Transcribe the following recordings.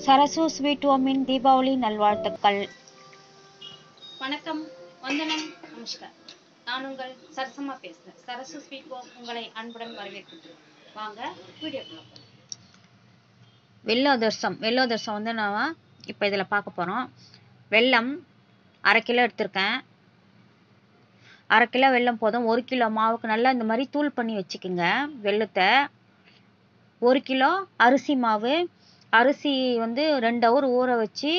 Sarasu sweet ஹோமின் Deepavali நல்வாழ்த்துக்கள். வணக்கம், வந்தனம், நமஸ்கார். நான் உங்கள் சரசமா பேசுகிறேன். சரசு ஸ்வீட் ஹோம் உங்களை அன்புடன் வரவேற்கிறேன். வாங்க வீடியோக்குள்ள போகலாம். வெள்ளோதர்சம் வந்து நான் இப்போ இதில் பார்க்க போகிறோம். வெல்லம் 1/2 கிலோ எடுத்திருக்கேன். 1/2 கிலோ வெல்லம் போதும். 1 கிலோ மாவுக்கு நல்லா இந்த மாதிரி தூள் பண்ணி வச்சுக்கோங்க வெல்லத்தை. 1 கிலோ அரிசி மாவு. அரிசி வந்து 2 ஹவர் ஊற வச்சு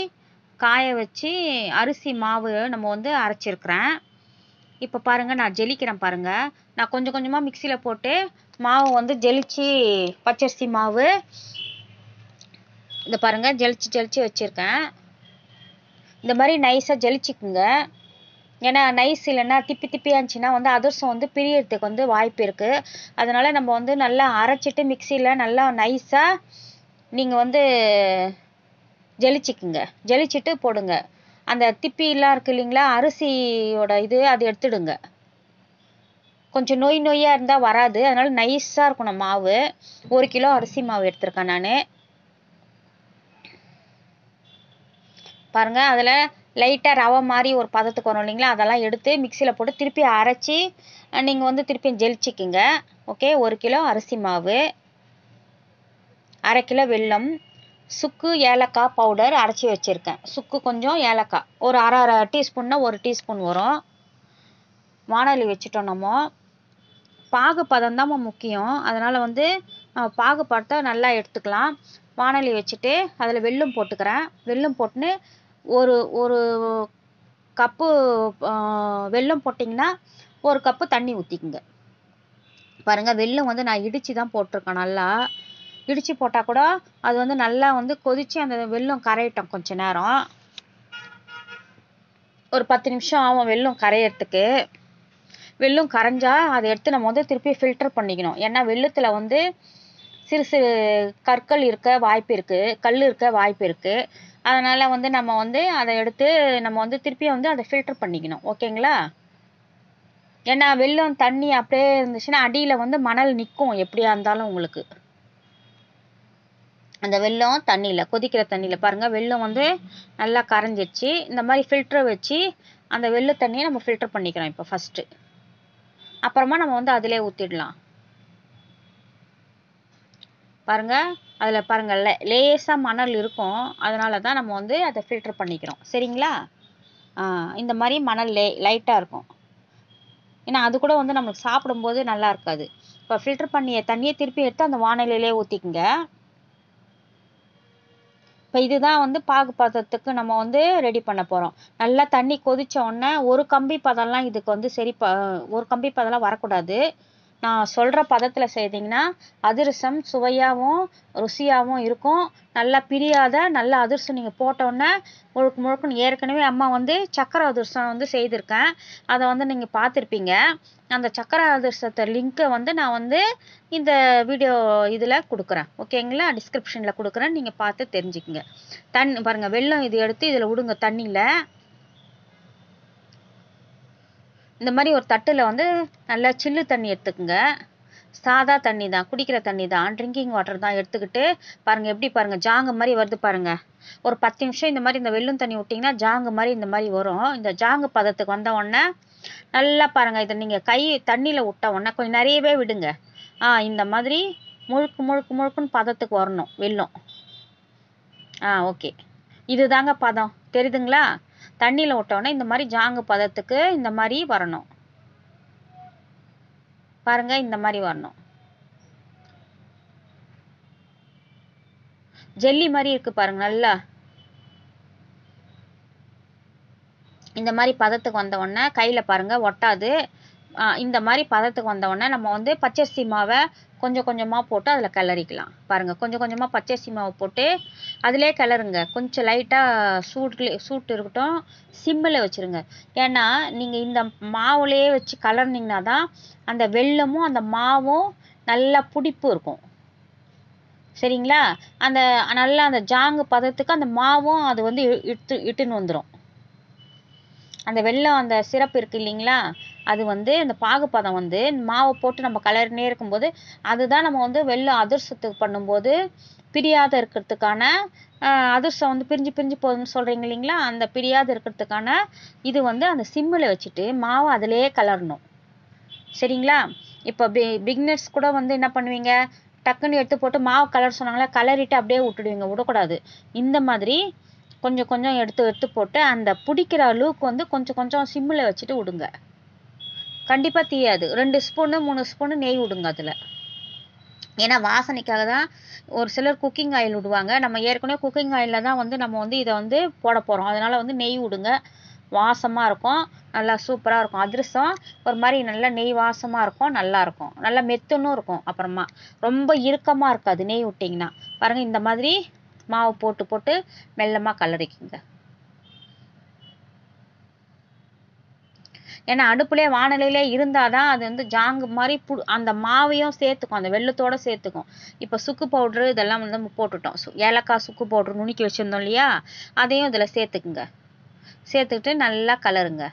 காய வச்சு அரிசி மாவு நம்ம வந்து அரைச்சிருக்கிறேன். இப்போ பாருங்கள், நான் ஜெலிக்கிறேன் பாருங்கள். நான் கொஞ்சம் கொஞ்சமாக மிக்சியில் போட்டு மாவு வந்து ஜெலிச்சு, பச்சரிசி மாவு இந்த பாருங்கள் ஜெலிச்சு வச்சுருக்கேன். இந்த மாதிரி நைஸாக ஜெலிச்சிக்குங்க. ஏன்னா நைஸ் இல்லைன்னா திப்பியாக இருந்துச்சுன்னா வந்து அதிரசம் வந்து பிரியறதுக்கு வந்து வாய்ப்பு இருக்குது. அதனால் நம்ம வந்து நல்லா அரைச்சிட்டு மிக்சியில் நல்லா நைஸாக நீங்கள் வந்து ஜெலிச்சிக்குங்க. ஜெலிச்சிட்டு போடுங்க. அந்த திப்பிலாம் இருக்குது இல்லைங்களா, அரிசியோட அது எடுத்துடுங்க. கொஞ்சம் நொய்யாக இருந்தால் வராது. அதனால் நைஸாக இருக்கணும் மாவு. 1 கிலோ அரிசி மாவு எடுத்திருக்கேன் நான். பாருங்கள், அதில் லைட்டாக ரவை மாதிரி ஒரு பதத்துக்கு வரும் இல்லைங்களா, அதெல்லாம் எடுத்து மிக்சியில் போட்டு திருப்பி அரைச்சி நீங்கள் வந்து திருப்பி ஜெலிச்சிக்குங்க. ஓகே. 1 கிலோ அரிசி மாவு, 1/2 கிலோ வெல்லம், சுக்கு ஏலக்காய் பவுடர் அரைச்சி வச்சுருக்கேன். சுக்கு கொஞ்சம், ஏலக்காய் ஒரு அரை டீஸ்பூன்னா 1 டீஸ்பூன் வரும். வானொலி வச்சுட்டோம். நம்ம பாகு பதம் தான் முக்கியம். அதனால் வந்து பாகு பதத்தை நல்லா எடுத்துக்கலாம். வானொலி வச்சுட்டு அதில் வெல்லம் போட்டுக்கிறேன். வெல்லம் போட்டுன்னு ஒரு கப்பு வெல்லம் போட்டிங்கன்னா 1 கப்பு தண்ணி ஊற்றிக்குங்க. பாருங்கள், வெல்லம் வந்து நான் இடித்து தான் போட்டிருக்கேன். நல்லா இடித்து போட்டால் கூட அது வந்து நல்லா வந்து கொதித்து அந்த வெல்லம் கரையட்டும். கொஞ்சம் நேரம், ஒரு 10 நிமிஷம் ஆகும் வெல்லம் கரையிறதுக்கு. வெல்லம் கரைஞ்சா அதை எடுத்து நம்ம வந்து திருப்பி ஃபில்டர் பண்ணிக்கணும். ஏன்னா வெல்லத்தில் வந்து சிறு கற்கள் இருக்க வாய்ப்பு இருக்குது, கல் இருக்க வாய்ப்பு இருக்குது. அதனால் வந்து நம்ம வந்து அதை எடுத்து நம்ம வந்து திருப்பி வந்து அதை ஃபில்டர் பண்ணிக்கணும். ஓகேங்களா? ஏன்னா வெல்லம் தண்ணி அப்படியே இருந்துச்சுன்னா அடியில் வந்து மணல் நிற்கும். எப்படியா இருந்தாலும் உங்களுக்கு அந்த வெல்லம் தண்ணியில், கொதிக்கிற தண்ணியில் பாருங்கள் வெல்லம் வந்து நல்லா கரைஞ்சிடுச்சு. இந்த மாதிரி ஃபில்டரை வச்சு அந்த வெல்ல தண்ணியை நம்ம ஃபில்டர் பண்ணிக்கிறோம் இப்போ ஃபஸ்ட்டு. அப்புறமா நம்ம வந்து அதிலே ஊற்றிடலாம். பாருங்கள், அதில் பாருங்கள் லேசாக மணல் இருக்கும். அதனால தான் நம்ம வந்து அதை ஃபில்டர் பண்ணிக்கிறோம். சரிங்களா? இந்த மாதிரி மணல் லைட்டாக இருக்கும். ஏன்னா அது கூட வந்து நம்மளுக்கு சாப்பிடும்போது நல்லா இருக்காது. இப்போ ஃபில்டர் பண்ணிய தண்ணியை திருப்பி எடுத்து அந்த வானிலையிலே ஊற்றிக்குங்க. இப்போ இதுதான் வந்து பாகு பதத்துக்கு நம்ம வந்து ரெடி பண்ண போகிறோம். நல்லா தண்ணி கொதித்த உடனே ஒரு கம்பி பதம்லாம் இதுக்கு வந்து ஒரு கம்பி பதம்லாம் வரக்கூடாது. நான் சொல்கிற பதத்தில் செய்தீங்கன்னா அதிரசம் சுவையாகவும் ருசியாகவும் இருக்கும். நல்லா பிரியாத நல்ல அதிரசம் நீங்கள் போட்டோன்னே முழுக்குன்னு. ஏற்கனவே அம்மா வந்து சக்கரை அதிரசம் வந்து செய்திருக்கேன். அதை வந்து நீங்கள் பார்த்துருப்பீங்க. அந்த சக்கரை அதிரசத்தை லிங்க்கை வந்து நான் வந்து இந்த வீடியோ இதில் கொடுக்குறேன். ஓகேங்களா? டிஸ்கிரிப்ஷனில் கொடுக்குறேன். நீங்கள் பார்த்து தெரிஞ்சுக்குங்க. பாருங்கள், வெல்லம் இது எடுத்து இதில் விடுங்க தண்ணியில். இந்த மாதிரி ஒரு தட்டில் வந்து நல்லா சில்லு தண்ணி எடுத்துக்குங்க. சாதா தண்ணி தான், குடிக்கிற தண்ணி தான், ட்ரிங்கிங் வாட்டர் தான் எடுத்துக்கிட்டு பாருங்கள். எப்படி பாருங்கள், ஜாங்கு மாதிரி வருது பாருங்கள். ஒரு 10 நிமிஷம் இந்த மாதிரி இந்த வெல்லம் தண்ணி விட்டிங்கன்னா ஜாங்கு மாதிரி இந்த மாதிரி வரும். இந்த ஜாங்கு பதத்துக்கு வந்த உடனே நல்லா பாருங்கள், இதை நீங்கள் கை தண்ணியில் விட்ட உடனே கொஞ்சம் நிறையவே விடுங்க. இந்த மாதிரி முழுக்குன்னு பதத்துக்கு வரணும் வெல்லம். ஓகே. இது தாங்க பதம், தெரியுதுங்களா? தண்ணியில் விட்டோன்னே இந்த மாதிரி ஜாங்கு பதத்துக்கு இந்த மாதிரி வரணும். பாருங்க, இந்த மாதிரி வரணும். ஜெல்லி மாதிரி இருக்கு பாருங்க. நல்லா இந்த மாதிரி பதத்துக்கு வந்த உடனே கையில் பாருங்க ஒட்டாது. இந்த மாதிரி பதத்துக்கு வந்த உடனே நம்ம வந்து பச்சரிசி மாவை கொஞ்சம் கொஞ்சமாக போட்டு அதில் கிளறிக்கலாம். பாருங்கள், கொஞ்சம் கொஞ்சமாக பச்சரிசி மாவை போட்டு அதிலே கிளறுங்க. கொஞ்சம் லைட்டாக சூட்டு இருக்கட்டும், சிம்மில் வச்சுருங்க. ஏன்னா நீங்கள் இந்த மாவுலேயே வச்சு கலர்னிங்கன்னா தான் அந்த வெல்லமும் அந்த மாவும் நல்லா பிடிப்பு இருக்கும். சரிங்களா? அந்த நல்லா அந்த ஜாங்கு பதத்துக்கு அந்த மாவும் அது வந்து இட்டுன்னு வந்துடும். அந்த வெல்லம் அந்த சிரப்பு இருக்குது இல்லைங்களா, அது வந்து இந்த பாகுப்பதம் வந்து மாவை போட்டு நம்ம கலரினே இருக்கும்போது அதுதான் நம்ம வந்து வெல்லம் அதிரசத்துக்கு பண்ணும்போது பிரியாத இருக்கிறதுக்கான அதிர்ஷ்டம் வந்து பிரிஞ்சு பிரிஞ்சு போகுதுன்னு சொல்கிறீங்க இல்லைங்களா, அந்த பிரியாத இருக்கிறதுக்கான இது வந்து அந்த சிம்மில் வச்சுட்டு மாவை அதிலே கலரணும். சரிங்களா? இப்போ பிகினர்ஸ் கூட வந்து என்ன பண்ணுவீங்க, டக்குன்னு எடுத்து போட்டு மாவு கலர் சொன்னாங்களா, கலரிட்டு அப்படியே விட்டுடுவீங்க. விடக்கூடாது. இந்த மாதிரி கொஞ்சம் கொஞ்சம் எடுத்து போட்டு அந்த பிடிக்கிற அளவுக்கு வந்து கொஞ்சம் கொஞ்சம் சிம்மில் வச்சுட்டு விடுங்க. கண்டிப்பாக தீயாது. 2 ஸ்பூனு 3 ஸ்பூனு நெய் விடுங்க அதில். ஏன்னா வாசனைக்காக தான் ஒரு சிலர் குக்கிங் ஆயில் விடுவாங்க. நம்ம ஏற்கனவே குக்கிங் ஆயிலில் தான் வந்து நம்ம வந்து இதை வந்து போட போகிறோம். அதனால் வந்து நெய் விடுங்க. வாசமாக இருக்கும், நல்லா சூப்பராக இருக்கும். அதிரசம் ஒரு மாதிரி நல்லா நெய் வாசமாக இருக்கும், நல்லாயிருக்கும், நல்லா மெத்துன்னும் இருக்கும். அப்புறமா ரொம்ப இறுக்கமாக இருக்காது நெய் விட்டிங்கன்னா. பாருங்கள், இந்த மாதிரி மாவு போட்டு போட்டு மெல்லமாக கலரிக்குங்க. ஏன்னா அடுப்புலேயே வானலிலே இருந்தால் தான் அது வந்து ஜாங்கு மாதிரி அந்த மாவையும் சேர்த்துக்கும், அந்த வெள்ளத்தோடு சேர்த்துக்கும். இப்போ சுக்கு பவுட்ரு இதெல்லாம் வந்து நம்ம போட்டுட்டோம். ஏலக்காய் சுக்கு பவுட்ரு நுணுக்கி வச்சுருந்தோம் இல்லையா, அதையும் இதில் சேர்த்துக்குங்க. சேர்த்துக்கிட்டு நல்லா கலருங்க.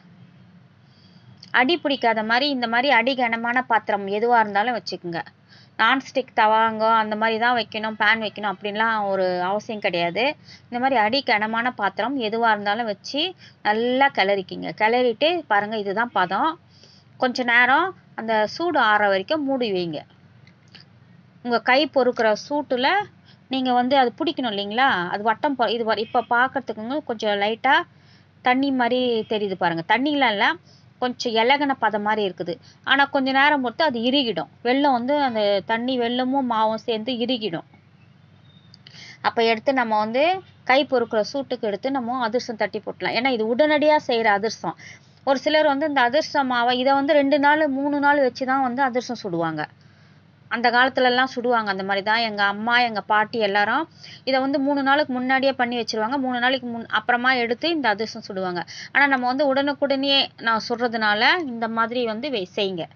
அடி பிடிக்காத மாதிரி இந்த மாதிரி அடி கனமான பாத்திரம் எதுவாக இருந்தாலும் வச்சுக்கோங்க. நான்ஸ்டிக் தவாங்க அந்த மாதிரி தான் வைக்கணும், பேன் வைக்கணும் அப்படின்லாம் ஒரு அவசியம் கிடையாது. இந்த மாதிரி அடி கனமான பாத்திரம் எதுவாக இருந்தாலும் வச்சு நல்லா கிளறிக்கிங்க. கிளறிட்டு பாருங்கள், இதுதான் பதம். கொஞ்சம் நேரம் அந்த சூடு ஆற வரைக்கும் மூடி வைங்க. உங்கள் கை பொறுக்கிற சூட்டில் நீங்கள் வந்து அது பிடிக்கணும் இல்லைங்களா, அது வட்டம் இது இப்போ பார்க்குறதுக்குங்க கொஞ்சம் லைட்டாக தண்ணி மாதிரி தெரியுது பாருங்கள். தண்ணிலாம் இல்லை, கொஞ்சம் இலகுன பதம் மாதிரி இருக்குது. ஆனால் கொஞ்சம் நேரம் பொறுத்து அது இறுகிடும். வெல்லம் வந்து அந்த தண்ணி வெல்லமும் மாவும் சேர்ந்து இறுகிடும். அப்போ எடுத்து நம்ம வந்து கை பொறுக்கிற சூட்டுக்கு எடுத்து நம்ம அதிரசம் தட்டி போட்டலாம். ஏன்னா இது உடனடியாக செய்கிற அதிரசம். ஒரு சிலர் வந்து இந்த அதிரசம் மாவை இதை வந்து 2 நாள் 3 நாள் வச்சு தான் வந்து அதிரசம் சுடுவாங்க. அந்த காலத்துலலாம் சுடுவாங்க. அந்த மாதிரி தான் எங்கள் அம்மா எங்கள் பாட்டி எல்லாரும் இதை வந்து 3 நாளுக்கு முன்னாடியே பண்ணி வச்சுருவாங்க. 3 நாளைக்கு அப்புறமா எடுத்து இந்த அதிரசம் சுடுவாங்க. ஆனால் நம்ம வந்து உடனுக்குடனே நான் சுடுறதுனால இந்த மாதிரி வந்து செய்யுங்க.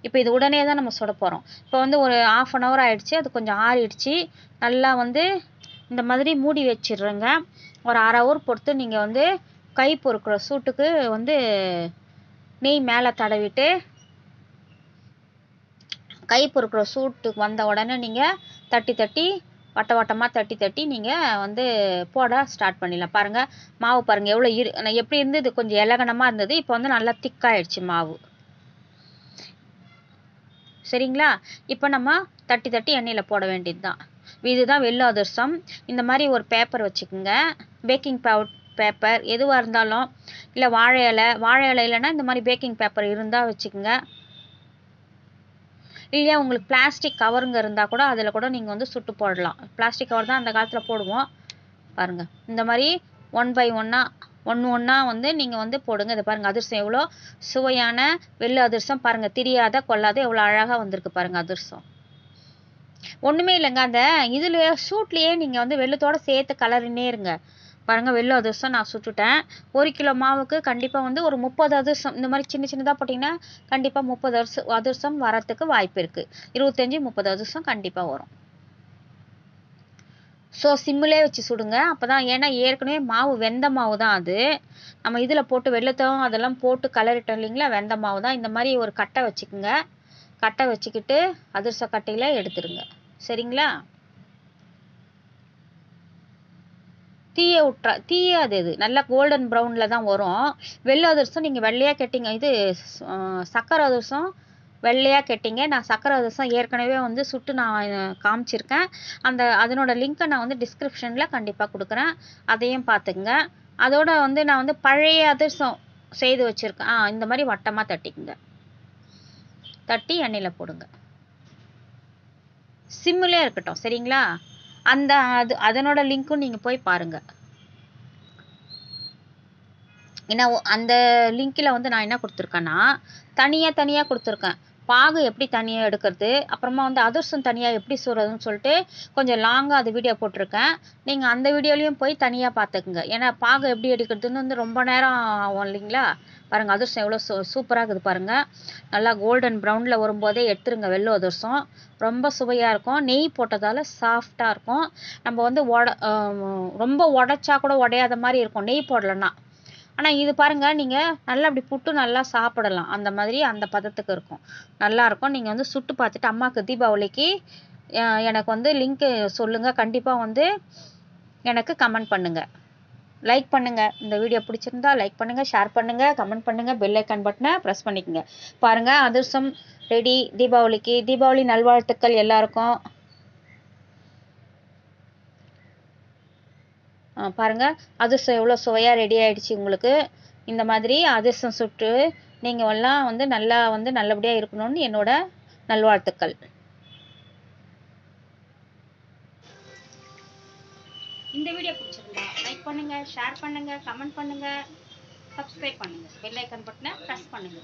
இப்போ இது உடனே தான் நம்ம சுட போகிறோம். இப்போ வந்து ஒரு 1/2 hour ஆகிடுச்சு, அது கொஞ்சம் ஆறிடுச்சு. நல்லா வந்து இந்த மாதிரி மூடி வச்சிடுறேங்க. ஒரு 1/2 hour பொறுத்து நீங்கள் வந்து கை பொறுக்கிற சூட்டுக்கு வந்து நெய் மேலே தடவிட்டு கை பொறுக்கிற சூட்டுக்கு வந்த உடனே நீங்கள் தட்டி வட்டமாக தட்டி நீங்கள் வந்து போட ஸ்டார்ட் பண்ணிடலாம். பாருங்கள், மாவு பாருங்கள் எவ்வளோ எப்படி இருந்தது, கொஞ்சம் இலகனமாக இருந்தது. இப்போ வந்து நல்லா திக்காயிடுச்சு மாவு. சரிங்களா? இப்போ நம்ம தட்டி எண்ணெயில் போட வேண்டியது தான். இதுதான் வெல்லம் அதிரசம். இந்த மாதிரி ஒரு பேப்பர் வச்சுக்கோங்க, பேக்கிங் பேப்பர் எதுவாக இருந்தாலும், இல்லை வாழை இலை இல்லைன்னா இந்த மாதிரி பேக்கிங் பேப்பர் இருந்தால் வச்சுக்கோங்க. இல்லையா உங்களுக்கு பிளாஸ்டிக் கவருங்க இருந்தால் கூட அதில் கூட நீங்கள் வந்து சுட்டு போடலாம். பிளாஸ்டிக் கவர் தான் அந்த காலத்தில் போடுவோம். பாருங்கள், இந்த மாதிரி 1 by 1 வந்து நீங்கள் வந்து போடுங்க. இதை பாருங்கள், அதிரசம் எவ்வளோ சுவையான வெள்ளை அதிரசம் பாருங்கள். திரியாத கொள்ளாத எவ்வளோ அழகாக வந்திருக்கு பாருங்கள் அதிரசம். ஒன்றுமே இல்லைங்க, அந்த இதில் சூட்லேயே நீங்கள் வந்து வெள்ளத்தோடு சேர்த்து கலரினே இருங்க. பாருங்கள், வெள்ளை அதிரசம் நான் சுட்டுட்டேன். 1 கிலோ மாவுக்கு கண்டிப்பாக வந்து ஒரு 30 அதிரசம் இந்த மாதிரி சின்னதாக போட்டிங்கன்னா கண்டிப்பாக 30 அதிரசம் வரத்துக்கு வாய்ப்பு இருக்குது. 25-30 அதிரசம் கண்டிப்பாக வரும். ஸோ சிம்மிலே வச்சு சுடுங்க. அப்போ தான், ஏன்னா ஏற்கனவே மாவு வெந்த மாவு தான் அது. நம்ம இதில் போட்டு வெள்ளத்தம் அதெல்லாம் போட்டு கலரிட்டோம் இல்லைங்களா, வெந்த மாவு தான். இந்த மாதிரி ஒரு கட்டை வச்சுக்கோங்க. கட்டை வச்சுக்கிட்டு அதிரச கட்டையில் எடுத்துடுங்க. சரிங்களா? தீயாது, இது நல்லா கோல்டன் ப்ரௌனில் தான் வரும். வெள்ளை அதிரசம் நீங்கள் வெள்ளையாக கேட்டிங்க, இது சக்கரை அதிரசம் வெள்ளையாக கேட்டிங்க. நான் சக்கரை அதிரசம் ஏற்கனவே வந்து சுட்டு நான் காமிச்சிருக்கேன். அதனோட லிங்க்கை நான் வந்து டிஸ்கிரிப்ஷனில் கண்டிப்பாக கொடுக்குறேன், அதையும் பார்த்துக்குங்க. அதோட வந்து நான் வந்து பழைய அதிரசம் செய்து வச்சுருக்கேன். இந்த மாதிரி வட்டமாக தட்டிக்குங்க. தட்டி எண்ணெயில் போடுங்க. சிம்மிலே இருக்கட்டும். சரிங்களா? அதனோட லிங்க்கும் நீங்கள் போய் பாருங்கள். ஏன்னா அந்த லிங்க்கில் வந்து நான் என்ன கொடுத்துருக்கேன்னா தனியாக கொடுத்துருக்கேன். பாகு எப்படி தனியாக எடுக்கிறது, அப்புறமா வந்து அதிரசம் தனியாக எப்படி சுடுறதுன்னு சொல்லிட்டு கொஞ்சம் லாங்காக அது வீடியோ போட்டிருக்கேன். நீங்கள் அந்த வீடியோலையும் போய் தனியாக பார்த்துக்குங்க. ஏன்னா பாகு எப்படி எடுக்கிறதுன்னு வந்து ரொம்ப நேரம் ஆகும் இல்லைங்களா. பாருங்கள், அதிரசம் எவ்வளோ சூப்பராக இருக்குது பாருங்கள். நல்லா கோல்டன் ப்ரௌனில் வரும்போதே எடுத்துருங்க. வெள்ளை அதிரசம் ரொம்ப சுவையாக இருக்கும். நெய் போட்டதால் சாஃப்டாக இருக்கும். நம்ம வந்து ரொம்ப உடைச்சா கூட உடையாத மாதிரி இருக்கும் நெய் போடலைன்னா. ஆனால் இது பாருங்கள், நீங்கள் நல்லா அப்படி புட்டு நல்லா சாப்பிடலாம். அந்த மாதிரி அந்த பதத்துக்கு இருக்கும், நல்லாயிருக்கும். நீங்கள் வந்து சுட்டு பார்த்துட்டு அம்மாவுக்கு தீபாவளிக்கு எனக்கு வந்து லிங்க்கு சொல்லுங்கள். கண்டிப்பாக வந்து எனக்கு கமெண்ட் பண்ணுங்கள். லைக் பண்ணுங்கள். இந்த வீடியோ பிடிச்சிருந்தா லைக் பண்ணுங்கள், ஷேர் பண்ணுங்கள், கமெண்ட் பண்ணுங்கள், பெல் ஐக்கான் பட்டனை ப்ரெஸ் பண்ணிக்கோங்க. பாருங்கள், அதிரசம் ரெடி தீபாவளிக்கு. தீபாவளி நல்வாழ்த்துக்கள் எல்லாருக்கும். பாருங்கள், அதிரசம் எவ்வளோ சுவையாக ரெடி ஆகிடுச்சு உங்களுக்கு. இந்த மாதிரி அதிரசம் சுட்டு நீங்கள் எல்லாம் வந்து நல்லபடியாக இருக்கணும்னு என்னோட நல்வாழ்த்துக்கள். இந்த வீடியோ பிடிச்சிருந்தா லைக் பண்ணுங்க, ஷேர் பண்ணுங்க, கமெண்ட் பண்ணுங்க, சப்ஸ்கிரைப் பண்ணுங்க, பெல் ஐக்கான் பட்டனை ப்ரெஸ் பண்ணுங்க.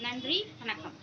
நன்றி, வணக்கம்.